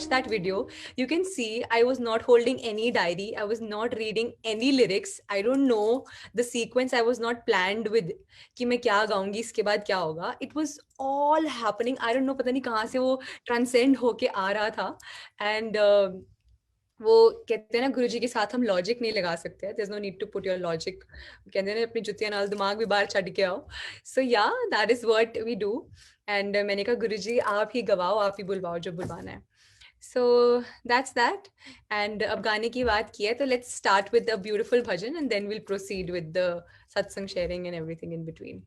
watch that video, you can see I was not holding any diary. I was not reading any lyrics. I don't know the sequence. I was not planned with कि मैं क्या गाऊंगी इसके बाद क्या होगा. It was all happening. I don't know, पता नहीं कहाँ से वो transcend होके आ रहा था. And वो कहते हैं ना, गुरुजी के साथ हम लॉजिक नहीं लगा सकते. There is no need to put your logic. कहते हैं अपनी जुतियां नाल दिमाग भी बाहर छड़ के आओ. So yeah that is what we do. And मैंने कहा गुरुजी आप ही गवाओ, आप ही बुलवाओ जो बुलवाना है. So that's that. एंड अब गाने की बात की है तो let's start with a beautiful bhajan and then will proceed with the satsang sharing and everything in between.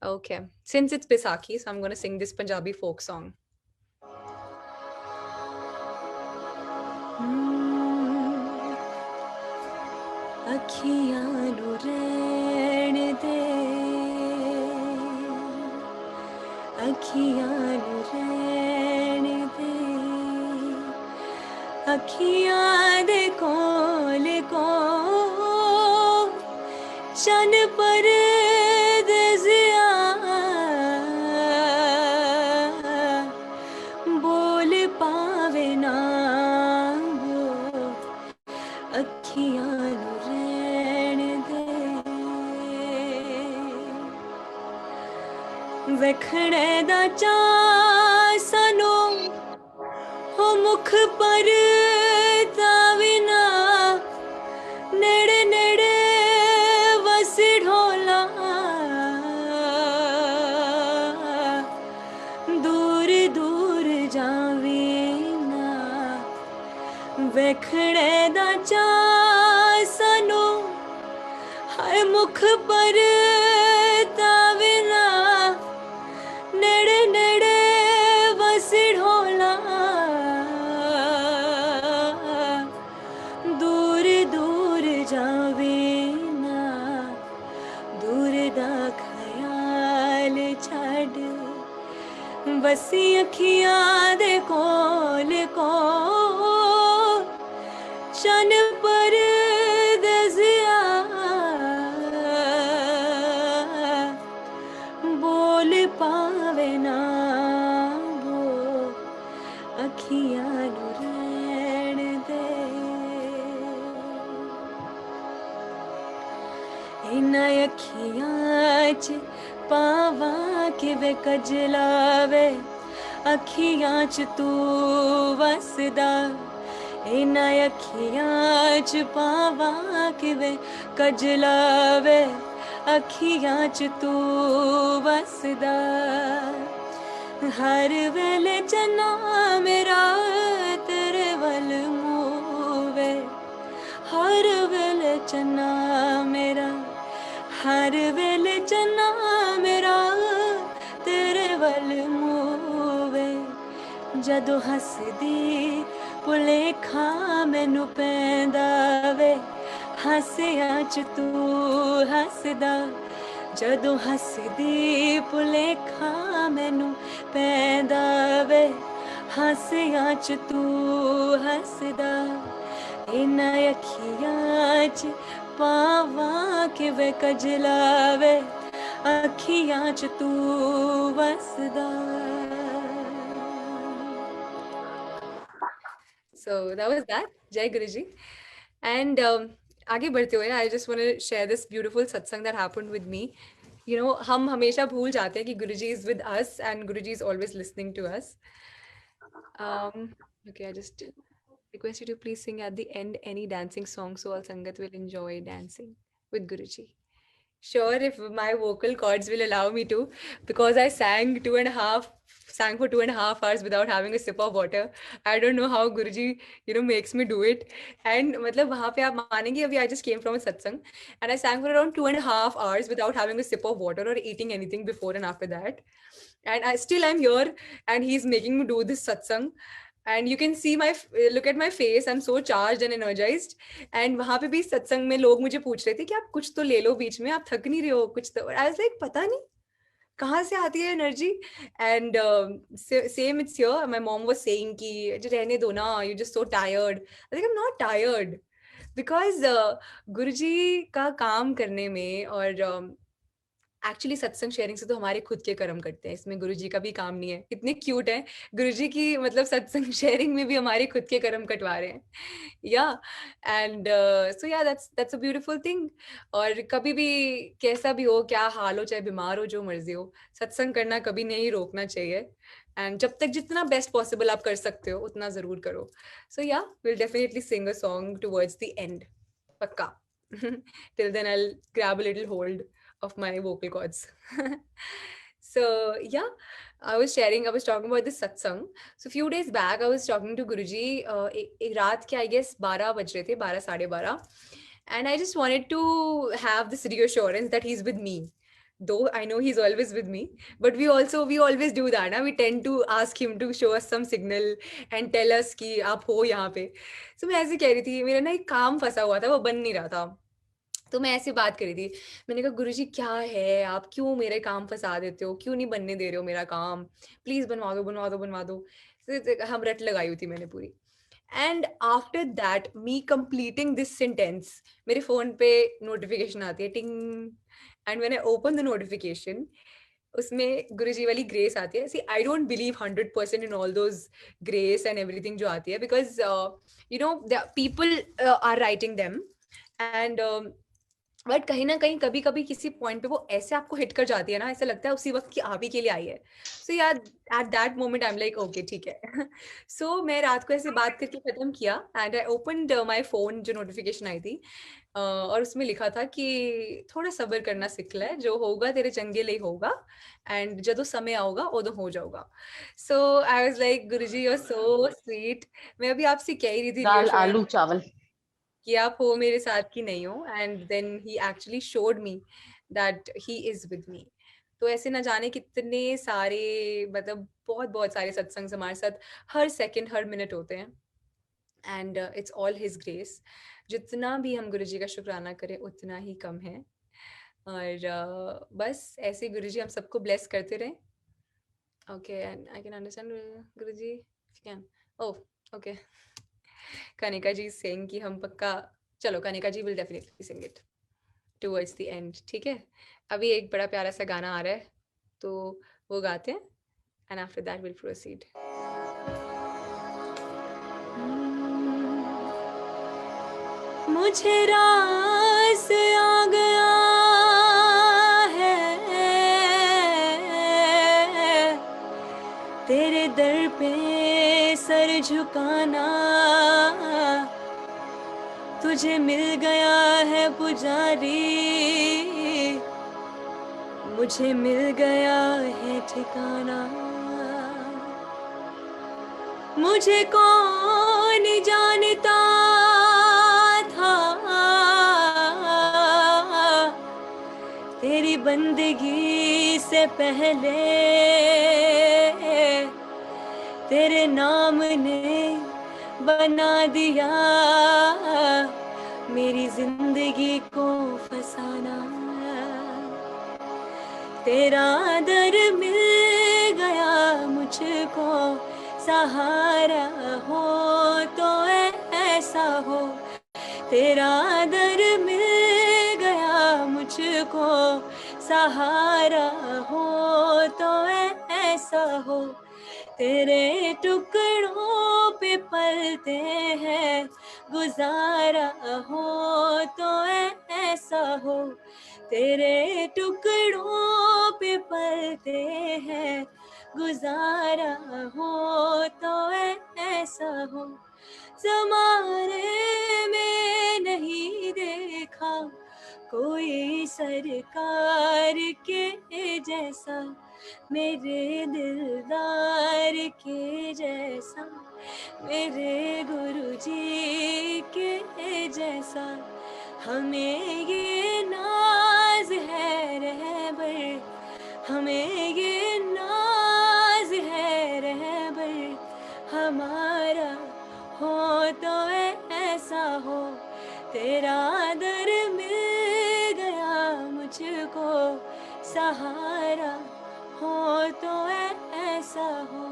Okay, since it's Baisakhi, so I'm going to sing this Punjabi folk song. ਅੱਖੀਆਂ ਨੂੰ ਰਹਿਣ ਦੇ, ਅੱਖੀਆਂ ਨੂੰ ਰਹਿਣ ਦੇ, ਅੱਖੀਆਂ ਦੇ ਕੋਲ ਕੋਲ ਚੰਨ ਪਰਦੇਸਿਆ ਬੋਲ ਪਾਵੇ ਨਾ ਬੋ, ਅੱਖੀਆਂ ਨੂੰ ਰਹਿਣ ਦੇ. ਵੇਖਣੇ ਦਾ ਚਾਅ ਸਾਨੂੰ ਹੋ ਮੁਖ ਪਰ ਤਾਵੇ ਨਾ, ਨੇੜੇ ਨੇੜੇ ਵਸ ਢੋਲਾ ਦੂਰ ਦੂਰ ਜਾਵੇ ਨਾ. ਵੇਖਣੇ ਦਾ ਚਾਅ ਸਾਨੂੰ ਹਰ ਮੁਖ ਪਰ ਤਾਵੇ ਨਾ, ਨੇੜੇ ਨੇੜੇ ਵਸ ਢੋਲਾ ਦੂਰ ਦੂਰ ਜਾਵੇ ਨਾ. ਦੂਰ ਦਾ ਖਿਆਲ ਛੱਡ ਬਸੀ ਅੱਖੀਆਂ ਦੇ ਕੋਲ ਕੋਲ ਚੰਨ ਪਰਦੇਸਿਆ ਬੋਲ ਪਾਵੇ ਨਾ ਬੋ, ਅੱਖੀਆਂ ਨੂੰ ਰਹਿਣ ਦੇ. ਇਹਨਾਂ ਅੱਖੀਆਂ 'ਚ ਪਾਵਾਂ ਕਿਵੇਂ ਕਜਲਾਵੇ, ਅੱਖੀਆਂ 'ਚ ਤੂੰ ਵਸਦਾ. ਇਹਨਾਂ ਅੱਖੀਆਂ 'ਚ ਪਾਵਾਂ ਕਿਵੇਂ ਕਜਲਾਵੇ, ਅੱਖੀਆਂ 'ਚ ਤੂੰ ਵਸਦਾ. ਹਰ ਵੇਲੇ ਚੰਨਾ ਮੇਰਾ ਤੇਰੇ ਵੱਲ ਮੂਵੇ, ਹਰ ਵੇਲੇ ਚੰਨਾ ਮੇਰਾ, ਹਰ ਵੇਲੇ ਚੰਨਾ ਮੇਰਾ ਤੇਰੇ ਵੱਲ ਮੂਵੇ. ਜਦੋਂ ਹੱਸਦੀ ਭੁਲੇਖਾ ਮੈਨੂੰ ਪੈਂਦਾ ਵੇ, ਹਾਸਿਆਂ 'ਚ ਤੂੰ ਹੱਸਦਾ. ਜਦੋਂ ਹੱਸਦੀ ਭੁਲੇਖਾ ਮੈਨੂੰ ਪੈਂਦਾ ਵੇ, ਹਾਸਿਆਂ 'ਚ ਤੂੰ ਹੱਸਦਾ. ਇਹਨਾਂ ਅੱਖੀਆਂ 'ਚ ਪਾਵਾਂ ਕਿਵੇਂ ਕਜਲਾਵੇ, ਅੱਖੀਆਂ 'ਚ ਤੂੰ ਵਸਦਾ. So that was that. Jai Guruji. And आगे बढ़ते हुए I just want to share this beautiful satsang that happened with me. You know, हम हमेशा भूल जाते हैं कि Guruji is with us and Guruji is always listening to us. Okay, I just request you to please sing at the end any dancing song so all Sangat will enjoy dancing with Guruji. Sure, if my vocal cords will allow me to, because I sang for 2.5 hours without having a sip of water. I don't know how Guruji, makes me do it. And मतलब वहाँ पे आप मानेंगे, अभी I just came from a satsang and I sang for around 2.5 hours without having a sip of water or eating anything before and after that. And I'm here and he's making me do this satsang. And you can see look at my face. I'm so charged and energized. And वहाँ पे भी सत्संग में लोग मुझे पूछ रहे थे कि आप कुछ तो ले लो बीच में, आप थक नहीं रहे हो कुछ तो. I was like, पता नहीं कहाँ से आती है energy. And same it's here. My mom was saying कि रहने दो ना, you just so tired. I think I am not tired because Guruji का काम करने में और एक्चुअली सत्संग शेयरिंग से तो हमारे खुद के कर्म कटते हैं, इसमें गुरुजी का भी काम नहीं है। कितने क्यूट है गुरुजी की, मतलब सत्संग शेयरिंग में भी हमारे खुद के कर्म कटवा रहे हैं। या एंड सो या दैट्स अ ब्यूटीफुल थिंग। और कभी भी कैसा भी हो, क्या हाल हो, चाहे बीमार हो, जो मर्जी हो, सत्संग करना कभी नहीं रोकना चाहिए। एंड जब तक जितना बेस्ट पॉसिबल आप कर सकते हो उतना जरूर करो। So yeah will definitely sing a song towards the end, पक्का। Till then I'll grab a little hold of my vocal cords. So yeah, I was talking about this satsang. So few days back I was talking to Guruji, एक रात के I guess 12 बज रहे थे, 12 साढ़े 12, and I just wanted to have this reassurance that he's with me. Though I know he's always with me, but we always do that ना, we tend to ask him to show us some signal and tell us कि आप हो यहाँ पे. So मैं ऐसे कह रही थी, मेरा ना एक काम फंसा हुआ था, वो बन नहीं रहा था। तो मैं ऐसे बात करी थी, मैंने कहा गुरुजी क्या है, आप क्यों मेरे काम फंसा देते हो, क्यों नहीं बनने दे रहे हो मेरा काम, प्लीज बनवा दो बनवा दो बनवा दो। हम रट लगाई हुई थी मैंने पूरी। And after that me completing this sentence, मेरे फोन पे नोटिफिकेशन आती है, टिंग। एंड मैंने ओपन द नोटिफिकेशन, उसमें गुरुजी वाली ग्रेस आती है। See I don't believe 100% in all those grace and everything जो आती है, because you know people are writing them. And but कहीं ना कहीं कभी कभी किसी पॉइंट पे वो ऐसे आपको हिट कर जाती है ना, ऐसा लगता है उसी वक्त की आप ही के लिए आई है। सो यार at that moment I am like okay ठीक है। सो मैं रात को ऐसे बात करके खत्म किया, and I opened my phone, जो नोटिफिकेशन आई थी, और उसमें लिखा था कि थोड़ा सब्र करना सीख ले, जो होगा तेरे चंगे लिए होगा, एंड जदों समय आऊगा उदों हो जाऊगा। So I was like Guruji you are so sweet. मैं अभी आपसे कह ही रही थी दाल रियश्योरेंस आलू चावल। कि आप हो मेरे साथ कि नहीं हो, and then he actually showed me that he is with me. तो ऐसे ना जाने कितने सारे, मतलब बहुत बहुत सारे सत्संग हमारे साथ हर सेकंड हर मिनट होते हैं, and it's all his grace. जितना भी हम गुरुजी का शुक्राना करें उतना ही कम है। और बस ऐसे गुरुजी हम सबको ब्लेस करते रहें। Okay, and I can understand Guruji can. Oh okay, Kanika ji saying कि हम पक्का, चलो Kanika ji will definitely sing it towards the end, ठीक है। अभी एक बड़ा प्यारा सा गाना आ रहा है, तो वो गाते हैं, and after that will proceed. मुझे रास आ गया है तेरे दर पे सर झुकाना, तुझे मिल गया है पुजारी, मुझे मिल गया है ठिकाना। मुझे कौन जानता था तेरी बंदगी से पहले, तेरे नाम ने बना दिया मेरी जिंदगी को फसाना। तेरा दर मिल गया मुझको, सहारा हो तो ऐसा हो। तेरा दर मिल गया मुझको, सहारा हो तो ऐसा हो। तेरे टुकड़ों पे पलते हैं, गुजारा हो तो ऐसा हो। तेरे टुकड़ों पे पलते हैं, गुजारा हो तो ऐसा हो। ज़माने में नहीं देखा कोई सरकार के जैसा, मेरे दिलदार के जैसा, मेरे गुरुजी के जैसा। हमें ये नाज है रहबर, हमें ये नाज है रहबर, हमारा हो तो ऐसा हो। तेरा दर मिल गया मुझको, सहारा हो तो ऐसा हो।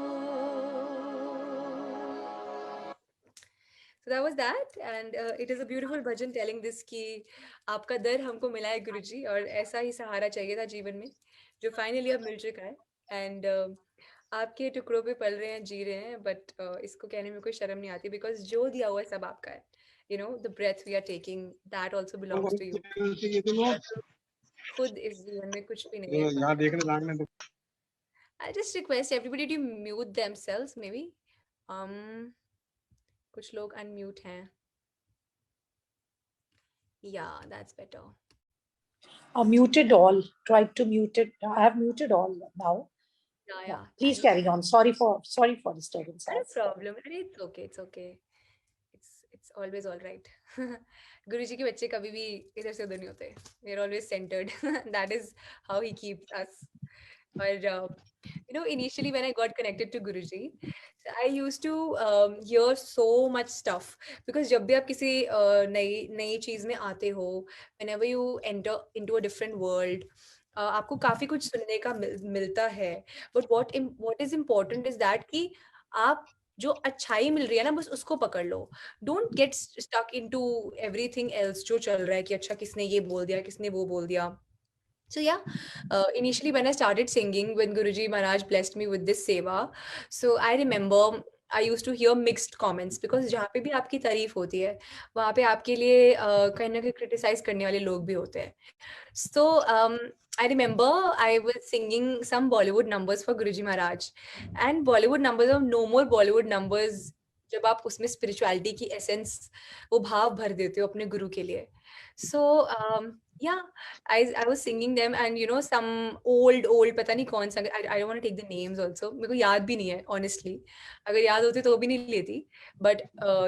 So that was that, and it is a beautiful bhajan telling this कि आपका दर हमको मिला है गुरुजी, और ऐसा ही सहारा चाहिए था जीवन में जो फाइनली अब मिल चुका है. एंड आपके टुकड़ों पे पल रहे हैं, जी रहे हैं, बट इसको कहने में कोई शर्म नहीं आती, बिकॉज जो दिया हुआ है सब आपका है. You know the breath we are taking, that also belongs to you. खुद इस जीवन में कुछ भी नहीं है. I just request everybody to mute themselves, maybe. कुछ लोग unmute हैं. Yeah, that's better. Muted all. Tried to mute it. I have muted all now. Yeah. Please carry on. Sorry for disturbance. No problem. It's okay. It's okay. It's always all right. गुरुजी के बच्चे कभी भी इधर से उधर नहीं होते. They're always centered. That is how he keeps us. Or initially when I got connected to Guruji, I used to hear so much stuff, because जब भी आप किसी नई चीज में आते हो, whenever you enter into a different world, आपको काफी कुछ सुनने का मिलता है. But what is important is that कि आप जो अच्छाई मिल रही है ना, बस उसको पकड़ लो. Don't get stuck into everything else जो चल रहा है कि अच्छा किसने ये बोल दिया, किसने वो बोल दिया. So yeah, initially when I started singing, when Guruji Maharaj blessed me with this seva, so I remember I used to hear mixed comments, because जहाँ पे भी आपकी तारीफ होती है, वहाँ पे आपके लिए कहीं ना कहीं criticize करने वाले लोग भी होते हैं. So I remember I was singing some Bollywood numbers for Guruji Maharaj, and Bollywood numbers of no more Bollywood numbers, जब आप उसमें spirituality की essence, वो भाव भर देते हो अपने गुरु के लिए. So yeah, I was singing them, and some old पता नहीं कौन सा, I don't want to take the names also, मेरे को याद भी नहीं है honestly. अगर याद होते तो भी नहीं लेती, but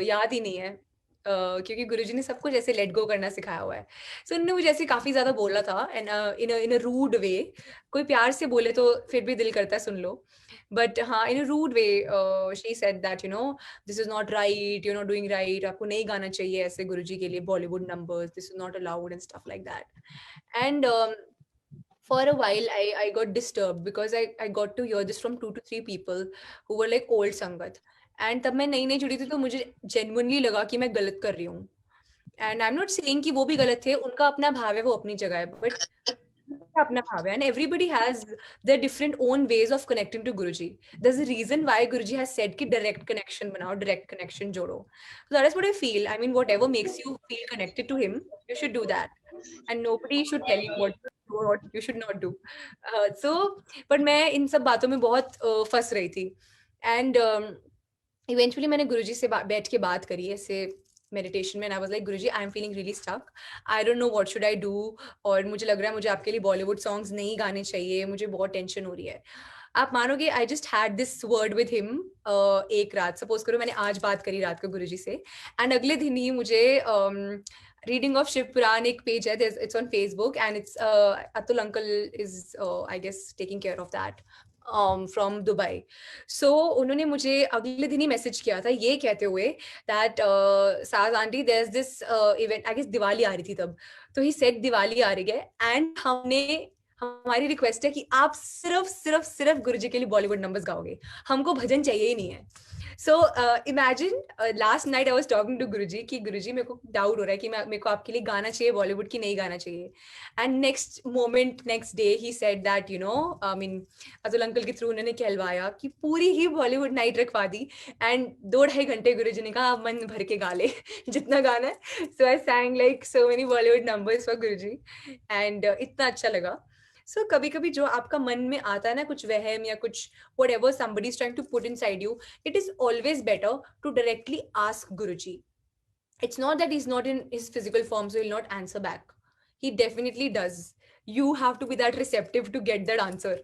याद ही नहीं है. क्योंकि गुरुजी ने सब कुछ ऐसे लेट गो करना सिखाया हुआ है. सो उन्होंने मुझे ऐसे काफी ज्यादा बोला था, एंड इन अ रूड वे. कोई प्यार से बोले तो फिर भी दिल करता है सुन लो, बट हाँ, in a rude way she said that this is not right, you not doing right, आपको नहीं गाना चाहिए ऐसे गुरुजी के लिए Bollywood numbers, this is not allowed and stuff like that. And for a while I got disturbed, because I got to hear this from 2 to 3 people who were like old sangat. And तब मैं नई नई जुड़ी थी, तो मुझे genuinely लगा कि मैं गलत कर रही हूँ. And I'm not saying कि वो भी गलत थे, उनका अपना भाव है, वो अपनी जगह है, but अपना भाव है, and everybody has their different own ways of connecting to Guruji. There's a reason why Guruji has said कि direct connection बनाओ, direct connection जोड़ो. So that is what I feel. I mean, whatever makes you feel connected to him, you should do that, and nobody should tell you what you should not do. So but मैं इन सब बातों में बहुत फंस रही थी. And eventually मैंने गुरुजी से बैठ के बात करी ऐसे मेडिटेशन में, and I was like, Guruji, I am feeling really stuck. I don't know what should I do. और मुझे लग रहा है मुझे आपके लिए बॉलीवुड सॉन्ग्स नहीं गाने चाहिए, मुझे बहुत टेंशन हो रही है. आप मानोगे, I just had this word with him. एक रात, सपोज करो मैंने आज बात करी रात को गुरुजी से, एंड अगले दिन ही मुझे रीडिंग ऑफ शिव पुराण एक पेज है, it's on Facebook, and it's Atul uncle is I guess taking care of that from Dubai. So उन्होंने मुझे अगले दिन ही मैसेज किया था ये कहते हुए that Saj aunty, there is this event, I guess Diwali आ रही थी तब, तो ही सेड दिवाली आ रही है, एंड हमारी रिक्वेस्ट है कि आप सिर्फ सिर्फ सिर्फ गुरुजी के लिए बॉलीवुड नंबर्स गाओगे, हमको भजन चाहिए ही नहीं है. So imagine last night I was talking to Guruji कि गुरुजी मेरे को डाउट हो रहा है कि मेरे को आपके लिए गाना चाहिए बॉलीवुड की नहीं गाना चाहिए. And next day he said that I mean Atul uncle के थ्रू उन्होंने कहलवाया कि पूरी ही बॉलीवुड नाइट रखवा दी, एंड 2-2.5 घंटे गुरुजी ने कहा आप मन भर के गा ले जितना गाना है. सो आई sang like so many Bollywood numbers for Guruji, and इतना अच्छा लगा. So कभी कभी जो आपका मन में आता है ना, कुछ वहम या कुछ whatever somebody is trying to put inside you, it is always better to directly ask Guruji. It's not that he's not in his physical form, so he'll not answer back. He definitely does. You have to be that receptive to get that answer.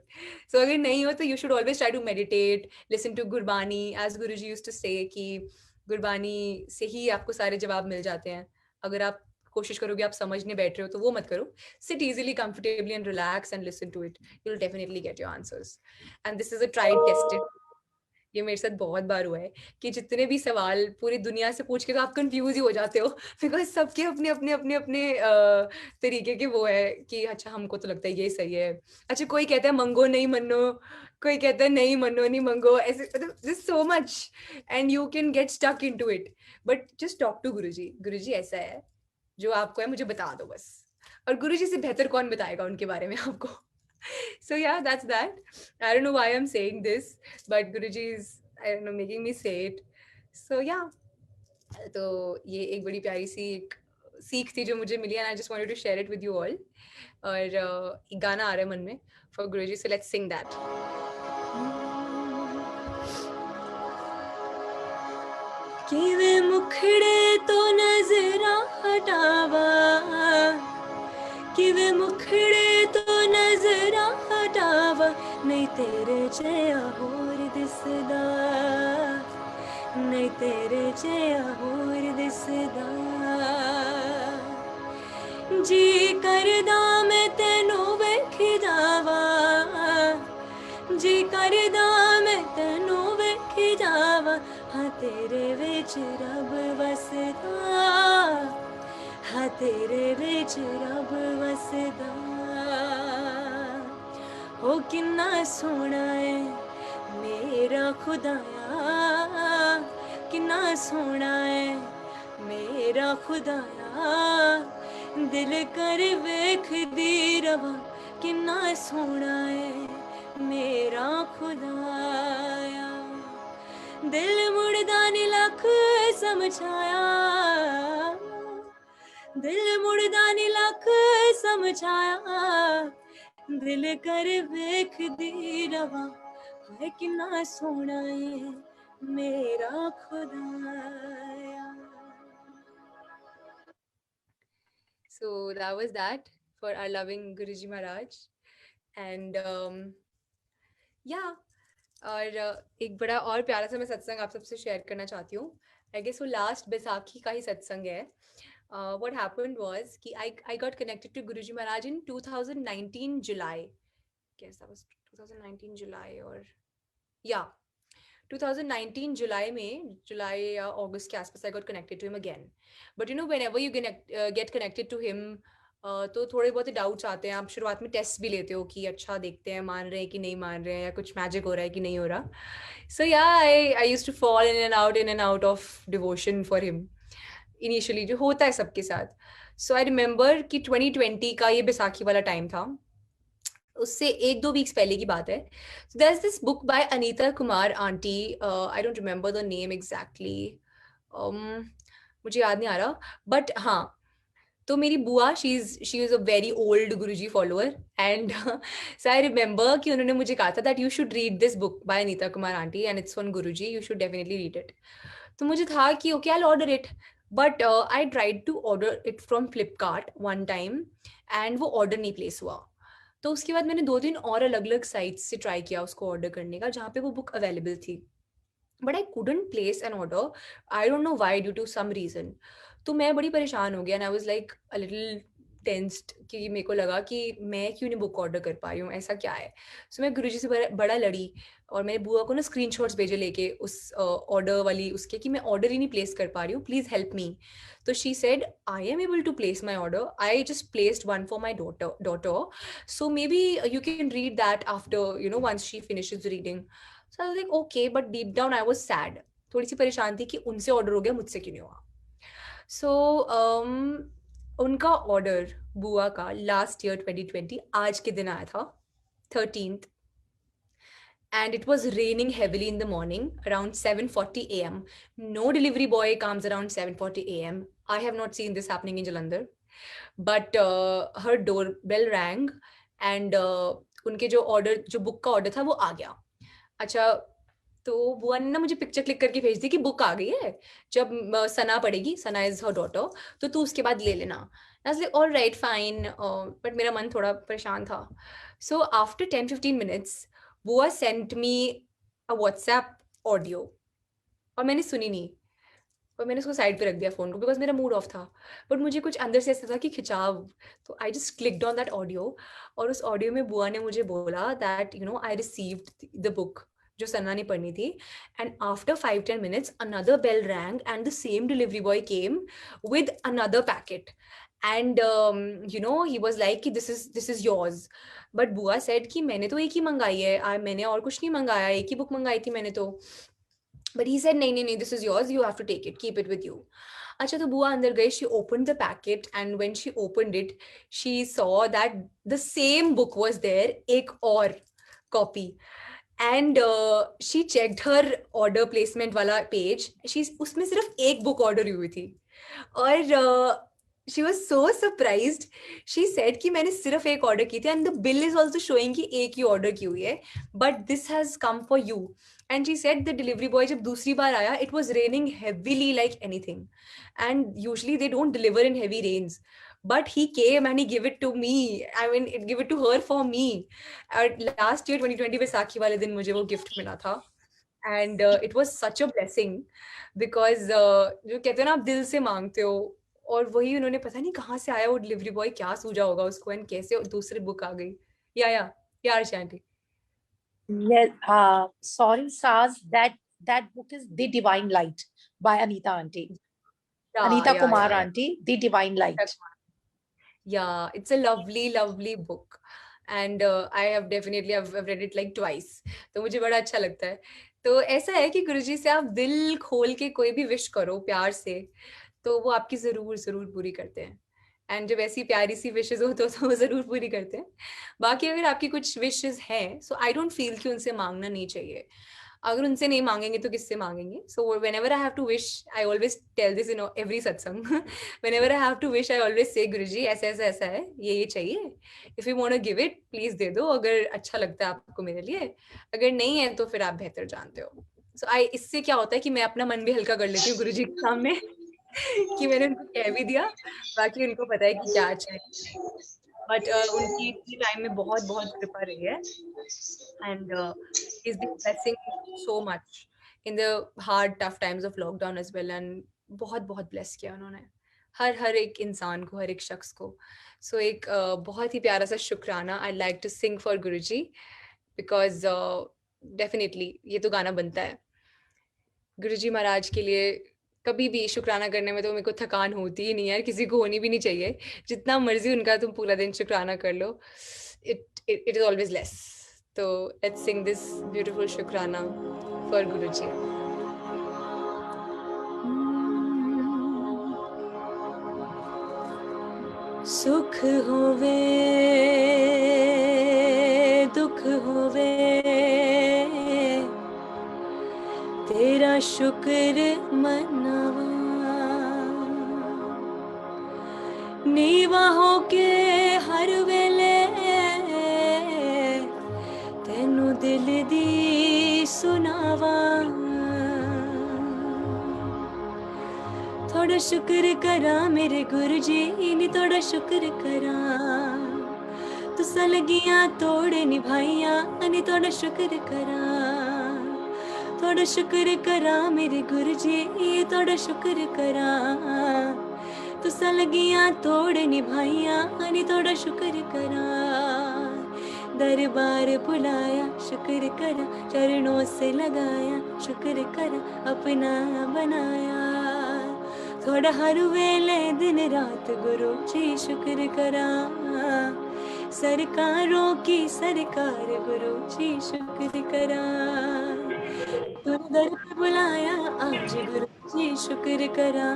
So अगर नहीं हो तो you should always try to meditate, listen to Gurbani, as Guruji used to say कि गुरबानी से ही आपको सारे जवाब मिल जाते हैं. अगर आप कोशिश करोगे, आप समझने बैठ रहे हो, तो वो मत करो. Sit easily, comfortably and relax and listen to it. You'll definitely get your answers. And this is a tried tested. ये मेरे साथ बहुत बार हुआ है कि जितने भी सवाल पूरी दुनिया से पूछ के तो आप कंफ्यूज ही हो जाते हो, बिकॉज सबके अपने अपने अपने अपने तरीके के वो है कि अच्छा हमको तो लगता है ये सही है, अच्छा कोई कहता है मंगो नहीं मनो, कोई कहता है नहीं मनो नहीं मंगो, ऐसे मतलब this so much and you can get stuck into it, but just talk to Guruji, Guruji ऐसा है जो आपको है मुझे बता दो बस, और गुरुजी से बेहतर कौन बताएगा उनके बारे में आपको. So yeah, that's that. I don't know why I'm saying this, but Guruji is, I don't know, making me say it. So yeah, तो ये एक बड़ी प्यारी सी एक सीख थी जो मुझे मिली, and I just wanted to share it with you all. और एक गाना आ रहा है मन में for Guruji, so let's sing that. किवे मुखड़े तो नजरा हटावा, किवे मुखड़े तो नजरा हटावा, नहीं तेरे जया होर दिसदा, नहीं तेरे जया होर दिसदा, जी करदा मैं तैनू वेखी जावा, जी करदा मैं तैनू वेखी जावा, हाँ तेरे विच रब वसदा, हाँ तेरे विच रब वसदा, हो किन्ना सोहना है मेरा खुदाया, किन्ना सोहना है मेरा खुदाया, दिल कर वेखदी रवा, किन्ना सोहना है मेरा खुदाया, दिल मुड़दा नी लख समझाया, दिल मुड़दा नी लख समझाया, दिल कर वेखदी रवा, हाय किन्ना सोहना है मेरा खुदाया. So that was that for our loving Guruji Maharaj. And yeah, और एक बड़ा और प्यारा सा मैं सत्संग आप सबसे शेयर करना चाहती हूँ. आई गेस वो लास्ट बैसाखी का ही सत्संग है. What happened was कि I got connected to Guruji Maharaj in 2019 July. Guess that was 2019 July or yeah, 2019 जुलाई में, जुलाई या अगस्त के आसपास I got connected to him again. But you know whenever you get connected to him, तो थोड़े बहुत doubts आते हैं. आप शुरुआत में टेस्ट भी लेते हो कि अच्छा देखते हैं मान रहे हैं कि नहीं मान रहे हैं, या कुछ मैजिक हो रहा है कि नहीं हो रहा. So yeah I used to fall in and out of devotion for him initially, जो होता है सबके साथ. सो आई रिमेंबर कि 2020 का ये बैसाखी वाला टाइम था, उससे 1-2 वीक्स पहले की बात है. There is this book by Anita Kumar aunty, I don't remember the name exactly, मुझे याद नहीं आ रहा, बट हाँ, तो मेरी बुआ she is a very old Guruji follower, and so I remember कि उन्होंने मुझे कहा था that you should read this book by Anita Kumar aunty and it's on Guruji, you should definitely read it. तो मुझे था कि okay I order it, but I tried to order it from Flipkart one time and वो order नहीं place हुआ. तो उसके बाद मैंने 2-3 और अलग अलग साइट्स से ट्राई किया उसको ऑर्डर करने का जहाँ पे वो बुक अवेलेबल थी, but I couldn't place an order. I don't know why, due to some reason. तो मैं बड़ी परेशान हो गया and I was like a little tensed कि मेरे को लगा कि मैं क्यों नहीं बुक ऑर्डर कर पा रही हूँ, ऐसा क्या है. सो मैं गुरुजी से बड़ा लड़ी और मैंने बुआ को ना स्क्रीनशॉट्स भेजे लेके उस ऑर्डर वाली उसके कि मैं ऑर्डर ही नहीं प्लेस कर पा रही हूँ, प्लीज हेल्प मी. तो she said I am able to place my order, I just placed one for my daughter, so maybe you can read that after you know once she finishes reading. So I was like, okay, but deep down I was sad. थोड़ी सी परेशान थी कि उनसे order हो गया, मुझसे क्यों नहीं हुआ. सो उनका ऑर्डर बुआ का लास्ट ईयर 2020 आज के दिन आया था 13th, and it was raining heavily in the morning around 7:40 a.m. No delivery boy comes around 7:40 a.m. I have not seen this happening in Jalandhar, but her doorbell rang and उनके जो book का order था वो आ गया. अच्छा, तो बुआ ने ना मुझे पिक्चर क्लिक करके भेज दी कि बुक आ गई है, जब सना पढ़ेगी, सना इज हर डॉटर, तो तू उसके बाद ले लेना. आई was like all right fine, but मेरा मन थोड़ा परेशान था. सो आफ्टर 10-15 मिनट्स बुआ sent me a WhatsApp audio और मैंने सुनी नहीं, और मैंने उसको साइड पे रख दिया फ़ोन को बिकॉज मेरा मूड ऑफ था. बट मुझे कुछ अंदर से ऐसा था कि खिंचाव, तो I just clicked on that audio, और उस ऑडियो में बुआ ने मुझे बोला that you know I received the book जो सन्ना ने पढ़नी थी. And after 5-10 minutes, another bell rang, and the same delivery boy came with another packet. And he was like कि this is yours. But बुआ said कि मैंने तो एक ही मंगाई है, मैंने और कुछ नहीं मंगाया, एक ही बुक मंगाई थी मैंने तो. But he said नहीं नहीं नहीं, this is yours, you have to take it, keep it with you. अच्छा, तो बुआ अंदर गई, she opened the packet, and when she opened it, she saw that the same book was there, एक और copy. And she checked her order placement वाला page, उसमें सिर्फ एक book order हुई थी. और she was so surprised. She said कि मैंने सिर्फ एक order की थी, and the bill is also showing कि एक ही order की हुई है, but this has come for you. And she said the delivery boy जब दूसरी बार आया, it was raining heavily like anything, and usually they don't deliver in heavy rains, but he came and he gave it to me. I mean, it give it to her for me. Last year 2020 Baisakhi वाले दिन मुझे वो gift मिला था, and it was such a blessing because जो कहते हैं ना, आप दिल से मांगते हो, और वही उन्होंने पता नहीं कहाँ से आया वो डिलीवरी बॉय, क्या सूझा होगा उसको, एंड कैसे दूसरी बुक आ गई. या अर्षा aunty. Yes, sorry, Saz, that book is The Divine Light by Anita Auntie. Anita Kumar Yeah. Auntie, The Divine Light. Yeah, it's a lovely, lovely book. And I have definitely I've read it like twice. तो मुझे बड़ा अच्छा लगता है. तो ऐसा है कि गुरुजी से आप दिल खोल के कोई भी विश करो प्यार से, तो वो आपकी ज़रूर ज़रूर पूरी करते हैं. एंड जब ऐसी प्यारी सी विशेज़ हो तो वो ज़रूर पूरी करते हैं. बाकी अगर आपकी कुछ विशेज़ हैं, सो आई डोंट फील कि उनसे मांगना नहीं चाहिए. अगर उनसे नहीं मांगेंगे तो किससे मांगेंगे. So whenever I have to wish, I always tell this in every satsang. Whenever I have to wish, I always say Guruji ऐसा ऐसा ऐसा है, ये चाहिए, if you want to give it please दे दो, अगर अच्छा लगता है आपको मेरे लिए. अगर नहीं है तो फिर आप बेहतर जानते हो. सो आई इससे क्या होता है कि मैं अपना मन भी हल्का कर लेती हूँ गुरुजी के सामने कि मैंने उनको कह भी दिया, बाकी उनको पता है कि क्या चाहिए. बट उनकी इतनी टाइम में बहुत बहुत कृपा रही है, and he's been blessing so much in the hard tough times of lockdown as well, and बहुत बहुत bless किया उन्होंने हर एक इंसान को, हर एक शख्स को. So एक बहुत ही प्यारा सा शुक्राना I'd like to sing for Guruji, because definitely ये तो गाना बनता है गुरुजी महाराज के लिए. कभी भी शुक्राना करने में तो मेरे को थकान होती ही नहीं है, किसी को होनी भी नहीं चाहिए. जितना मर्जी उनका तुम पूरा दिन शुक्राना कर लो, it is always less. So let's sing this beautiful Shukrana for Guruji. सुख होवे दुख होवे, तेरा शुक्र मनावा. नीवा होके हर वेले तेनू दिल दी सुनावा. थोड़ा शुक्र करा मेरे गुरुजी नी, थोड़ा शुक्र करा. तुसा लगियां तोड़े निभाइयां नी, थोड़ा शुक्र करा. थोड़ा शुक्र करा मेरे गुरुजी, थोड़ा शुक्र करा. तुसा लगियां तोड़े निभाइयां नी, थोड़ा शुक्र करा. दरबार बुलाया शुक्र करा, चरणों से लगाया शुक्र करा, अपना बनाया. थोड़ा हर वेले दिन रात गुरु जी शुक्र करा. सरकारों की सरकार गुरु जी शुक्र करा. तूने दर पे बुलाया आज गुरु जी शुक्र करा.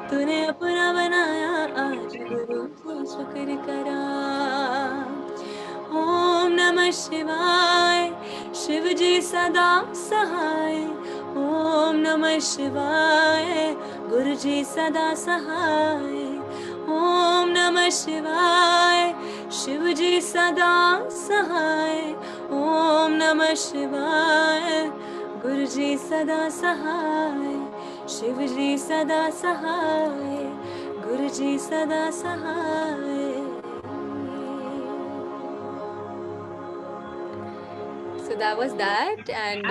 तूने अपना बनाया आज गुरु जी शुक्र करा. ओम नमः शिवाय, शिव जी सदा सहाय. ओम नमः शिवाय, गुरु जी सदा सहाय. ओम नमः शिवाय, शिव जी सदा सहाय. ओम नमः शिवाय, गुरु जी सदा सहाय. शिव जी सदा सहाय, गुरु जी सदा सहाय. So that was that, and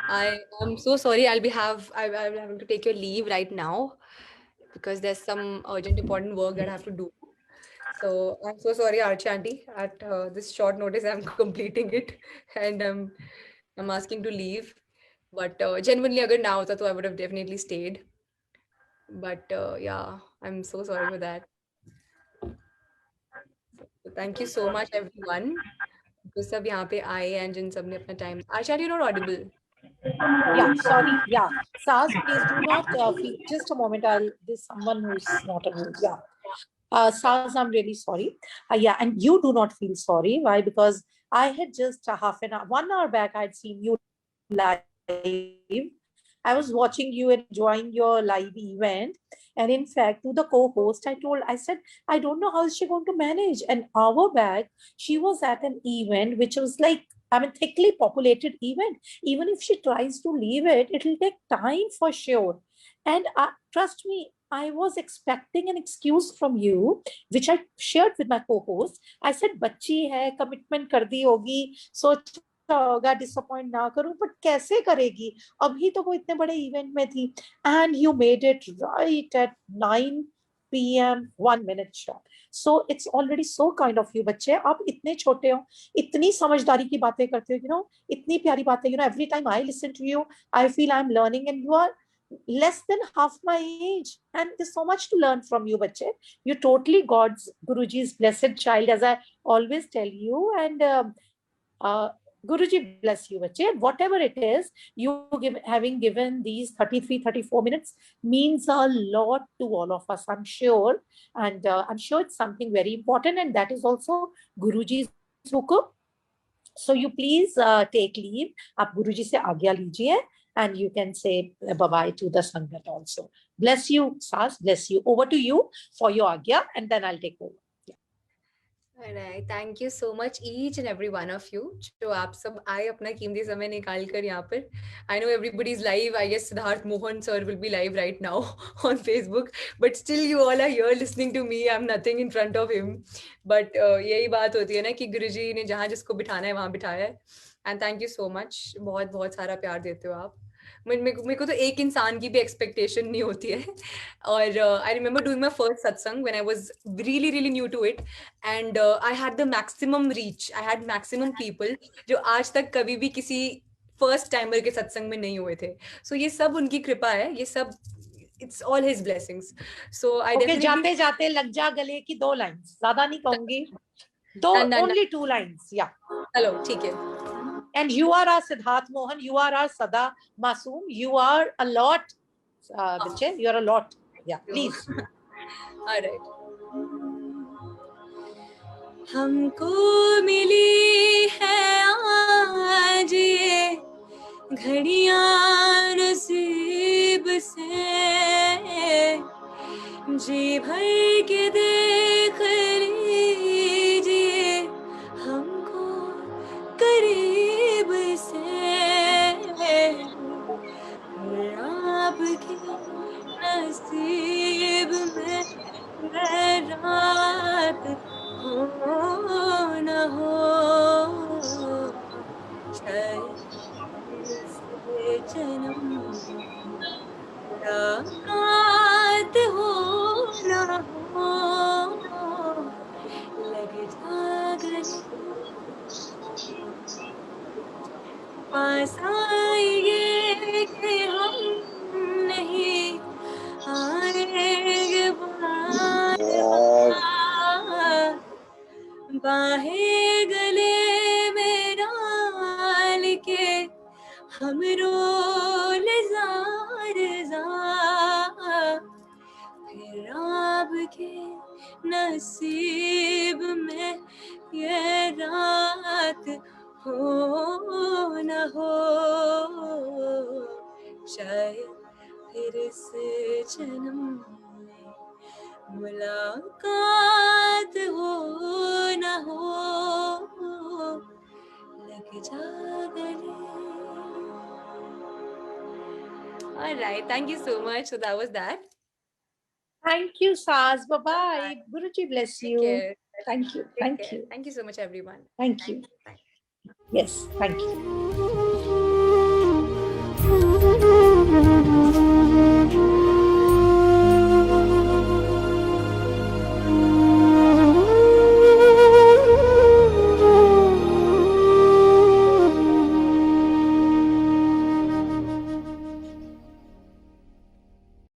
I am so sorry. I'll be having to take your leave right now because there's some urgent important work that I have to do. So I'm so sorry, Archie auntie. At this short notice, I'm completing it, and I'm asking to leave. But genuinely, अगर ना होता तो I would have definitely stayed. But yeah, I'm so sorry for that. So thank you so much, everyone. जो सब यहाँ पे आए and जिन सब ने अपना time. Archie, you're not audible. Yeah, sorry. Yeah. Saz, please do not feel. Just a moment. There's someone who's not on. Yeah. Saz, I'm really sorry. Yeah, and you do not feel sorry. Why? Because I had just a half an hour, 1 hour back, I'd seen you live. I was watching you enjoying your live event. And in fact, to the co-host, I said, I don't know how is she going to manage. An hour back, she was at an event which was like, I mean, thickly populated event. Even if she tries to leave it, it'll take time for sure. And trust me, I was expecting an excuse from you, which I shared with my co-host. I said, "बच्ची है, commitment कर दी होगी, सोचा होगा disappoint ना करूं, but कैसे करेगी? अभी तो वो इतने बड़े event में थी." And you made it right at 9 p.m. 1 minute sharp. So it's already so kind of you, बच्चे. आप इतने छोटे हो, इतनी समझदारी की बातें करते हो, इतनी प्यारी बातें, every time I listen to you, I feel I'm learning, and you are less than half my age, and there's so much to learn from you, bache. You're totally God's, Guruji's blessed child, as I always tell you. And uh, Guruji bless you, bache. Whatever it is, having given these 33, 34 minutes means a lot to all of us, I'm sure. And I'm sure it's something very important, and that is also Guruji's hukum. So you please take leave. आप गुरुजी से आज्ञा लीजिए, and you can say bye-bye to the Sangat also. Bless you, Sas. Bless you. Over to you for your agya, and then I'll take over. All right. Thank you so much, each and every one of you. जो आप सब आए अपना कीमती समय निकाल कर यहाँ पर. I know everybody's live. I guess Siddharth Mohan sir will be live right now on Facebook. But still, you all are here listening to me. I'm nothing in front of him. But यही बात होती है ना कि गुरुजी ने जहाँ जिसको बिठाना है वहाँ बिठाया है. And thank you so much. बहुत बहुत सारा प्यार देते हो आप. मेरे को तो एक इंसान की भी एक्सपेक्टेशन नहीं होती है. और I remember doing my first satsang when I was really really new to it, and I had the maximum reach, I had maximum people जो आज तक कभी भी किसी फर्स्ट टाइमर के सत्संग में नहीं हुए थे. सो ये सब उनकी कृपा है, ये सब it's all his blessings. So I Okay, definitely जाते जाते लग जा गले की 2 lines, ज्यादा नहीं कहूंगी. Only 2 lines. Yeah. चलो ठीक है. And you are our Siddharth Mohan. You are our Sada Masoom. You are a lot, Bache. You are a lot. Yeah, please. All right. हमको मिली है आज ये घड़ियां नसीब से, जी भर के देख लीजिए हमको करीब से, आपके नसीब में रात हो न हो, शायद से जन्म मुलाकात हो न हो, लग जा गले पास आएंगे कि हम नहीं आएंगे बाहें गले में डाल के हम रोल जार फिर आपके नसीब में ये रात हो न हो, शायद फिर इस जन्म में मुलाकात हो न हो, लग जा गले. All right, thank you so much. So that was that. Thank you, Saz. Bye-bye. Guruji bless Take you. care. Thank you. Take Thank care. you. Thank you so much, everyone. Thank you. Yes, thank you.